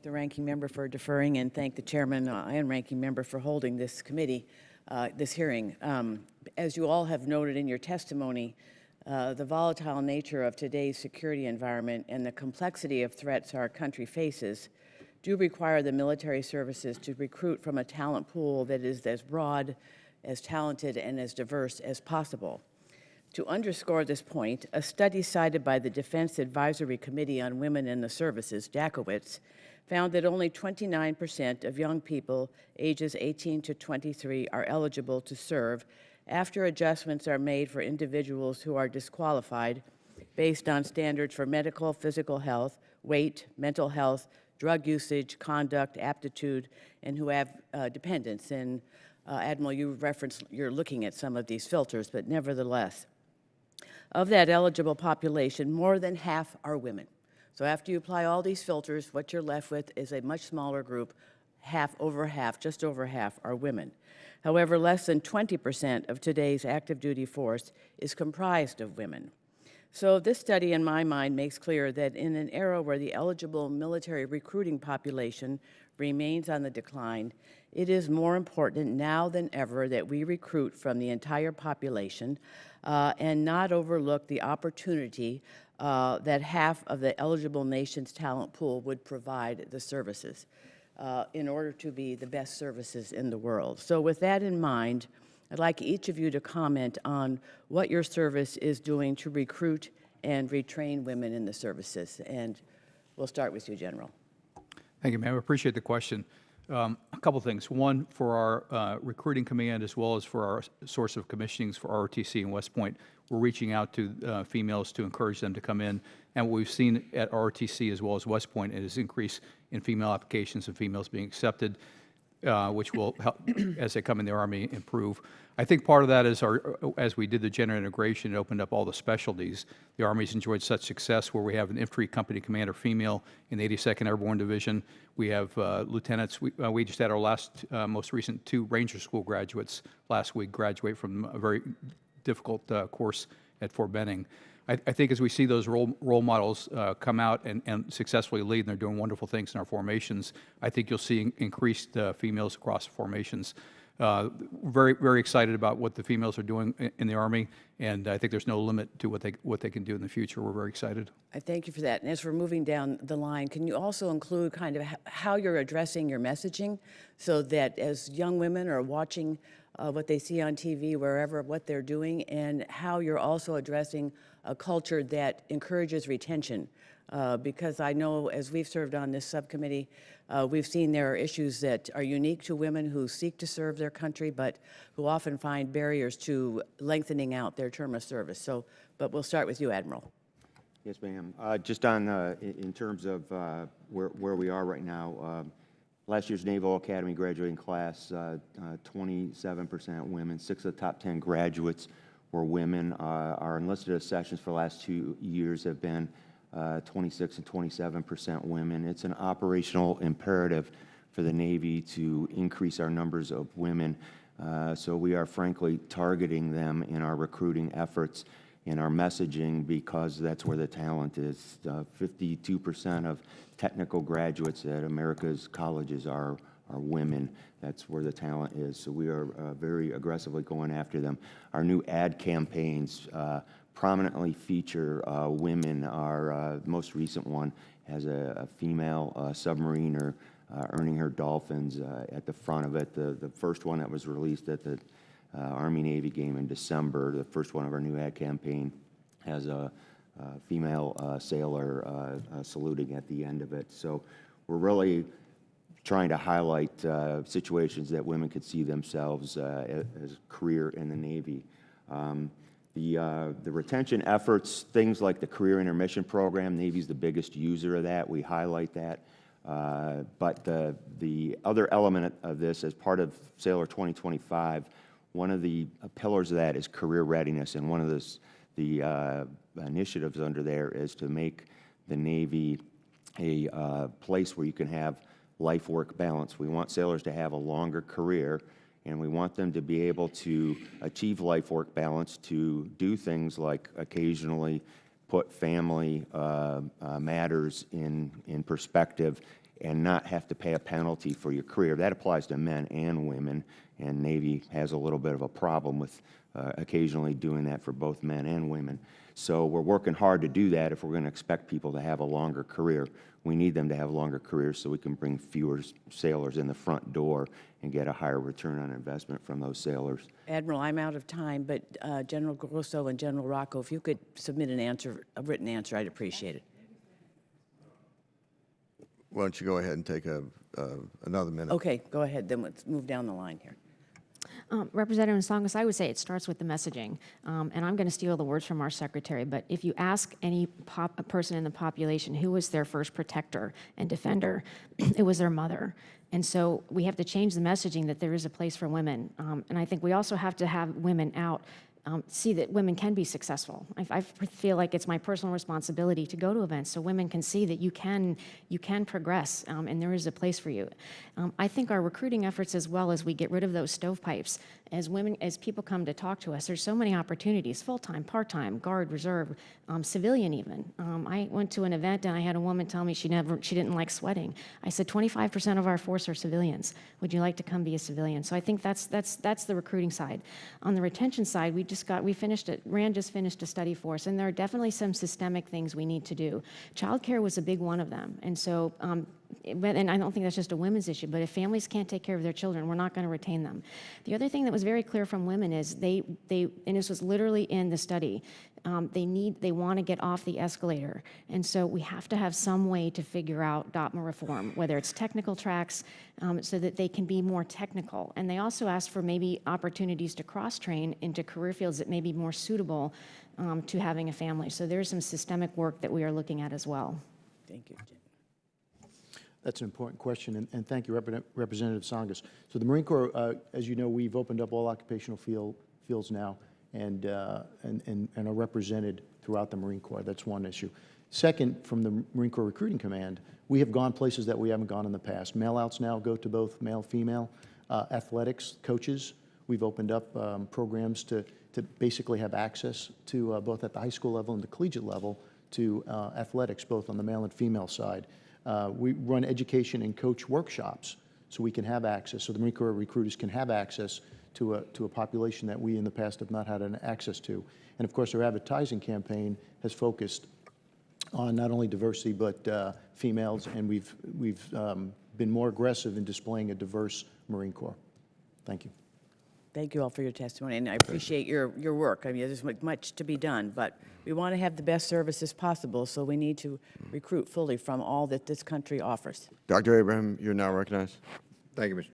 thank the ranking member for deferring and thank the chairman and ranking member for holding this committee, this hearing. As you all have noted in your testimony, the volatile nature of today's security environment and the complexity of threats our country faces do require the military services to recruit from a talent pool that is as broad, as talented, and as diverse as possible. To underscore this point, a study cited by the Defense Advisory Committee on Women in the Services, DACOWITS, found that only 29% of young people ages 18 to 23 are eligible to serve after adjustments are made for individuals who are disqualified based on standards for medical, physical health, weight, mental health, drug usage, conduct, aptitude, and who have dependents. And Admiral, you referenced you're looking at some of these filters, but nevertheless, of that eligible population, more than half are women. So after you apply all these filters, what you're left with is a much smaller group. Just over half are women. However, less than 20% of today's active duty force is comprised of women. So this study, in my mind, makes clear that in an era where the eligible military recruiting population remains on the decline, it is more important now than ever that we recruit from the entire population and not overlook the opportunity that half of the eligible nation's talent pool would provide the services in order to be the best services in the world. So with that in mind, I'd like each of you to comment on what your service is doing to recruit and retrain women in the services. And we'll start with you, General. Thank you, ma'am. I appreciate the question. A couple things. One, for our recruiting command as well as for our source of commissionings for ROTC and West Point, we're reaching out to females to encourage them to come in. And what we've seen at ROTC as well as West Point is increase in female applications and females being accepted, which will help, as they come in the Army, improve. I think part of that is as we did the gender integration, it opened up all the specialties. The Army's enjoyed such success where we have an infantry company commander female in the 82nd Airborne Division. We have lieutenants. We just had our most recent 2 Ranger School graduates last week graduate from a very difficult course at Fort Benning. I think as we see those role models come out and successfully lead, and they're doing wonderful things in our formations, I think you'll see increased females across the formations. Very, very excited about what the females are doing in the Army, and I think there's no limit to what they can do in the future. We're very excited. I thank you for that. And as we're moving down the line, can you also include kind of how you're addressing your messaging so that as young women are watching what they see on TV, wherever, what they're doing, and how you're also addressing a culture that encourages retention? Because I know as we've served on this subcommittee, we've seen there are issues that are unique to women who seek to serve their country, but who often find barriers to lengthening out their term of service. So, but we'll start with you, Admiral. Yes, ma'am. Just on in terms of where we are right now, last year's Naval Academy graduating class, 27% women. 6 of the top 10 graduates were women. Our enlisted accessions for the last 2 years have been 26 and 27% women. It's an operational imperative for the Navy to increase our numbers of women. So we are frankly targeting them in our recruiting efforts, in our messaging, because that's where the talent is. 52% of technical graduates at America's colleges are women. That's where the talent is. So we are very aggressively going after them. Our new ad campaigns prominently feature women. Our most recent one has a female submariner earning her dolphins at the front of it. The first one that was released at the Army-Navy game in December, the first one of our new ad campaign, has a female sailor saluting at the end of it. So we're really trying to highlight situations that women could see themselves as a career in the Navy. The retention efforts, things like the Career Intermission Program, Navy's the biggest user of that. We highlight that. But the other element of this, as part of Sailor 2025, one of the pillars of that is career readiness, and one of the initiatives under there is to make the Navy a place where you can have life-work balance. We want sailors to have a longer career, and we want them to be able to achieve life-work balance, to do things like occasionally put family matters in perspective and not have to pay a penalty for your career. That applies to men and women, and Navy has a little bit of a problem with occasionally doing that for both men and women. So we're working hard to do that if we're going to expect people to have a longer career. We need them to have longer careers so we can bring fewer sailors in the front door and get a higher return on investment from those sailors. Admiral, I'm out of time, but General Grosso and General Rocco, if you could submit an answer, a written answer, I'd appreciate it. Why don't you go ahead and take another minute? Okay, go ahead, then let's move down the line here. Representative Tsongas, I would say it starts with the messaging, and I'm going to steal the words from our secretary, but if you ask any person in the population who was their first protector and defender, it was their mother. And so we have to change the messaging that there is a place for women, and I think we also have to have women out see that women can be successful. I feel like it's my personal responsibility to go to events so women can see that you can progress and there is a place for you. I think our recruiting efforts, as well as we get rid of those stovepipes, as people come to talk to us, there's so many opportunities, full-time, part-time, guard, reserve, civilian even. I went to an event and I had a woman tell me she didn't like sweating. I said 25% of our force are civilians. Would you like to come be a civilian? So I think that's the recruiting side. On the retention side, Rand just finished a study for us, and there are definitely some systemic things we need to do. Childcare was a big one of them, and so, and I don't think that's just a women's issue, but if families can't take care of their children, we're not going to retain them. The other thing that was very clear from women is and this was literally in the study, they want to get off the escalator, and so we have to have some way to figure out DOTMA reform, whether it's technical tracks, so that they can be more technical. And they also asked for maybe opportunities to cross-train into career fields that may be more suitable to having a family. So there's some systemic work that we are looking at as well. Thank you, Jim. That's an important question, and thank you, Representative Tsongas. So the Marine Corps, as you know, we've opened up all occupational fields now and are represented throughout the Marine Corps. That's one issue. Second, from the Marine Corps Recruiting Command, we have gone places that we haven't gone in the past. Mail-outs now go to both male, female. Athletics, coaches, we've opened up programs to basically have access to both at the high school level and the collegiate level to athletics, both on the male and female side. We run education and coach workshops so we can have access, so the Marine Corps recruiters can have access to a population that we in the past have not had an access to. And of course, our advertising campaign has focused on not only diversity but females, and we've been more aggressive in displaying a diverse Marine Corps. Thank you. Thank you all for your testimony, and I appreciate your work. I mean, there's much to be done, but we want to have the best services possible, so we need to recruit fully from all that this country offers. Dr. Abraham, you're now recognized. Thank you, Mr.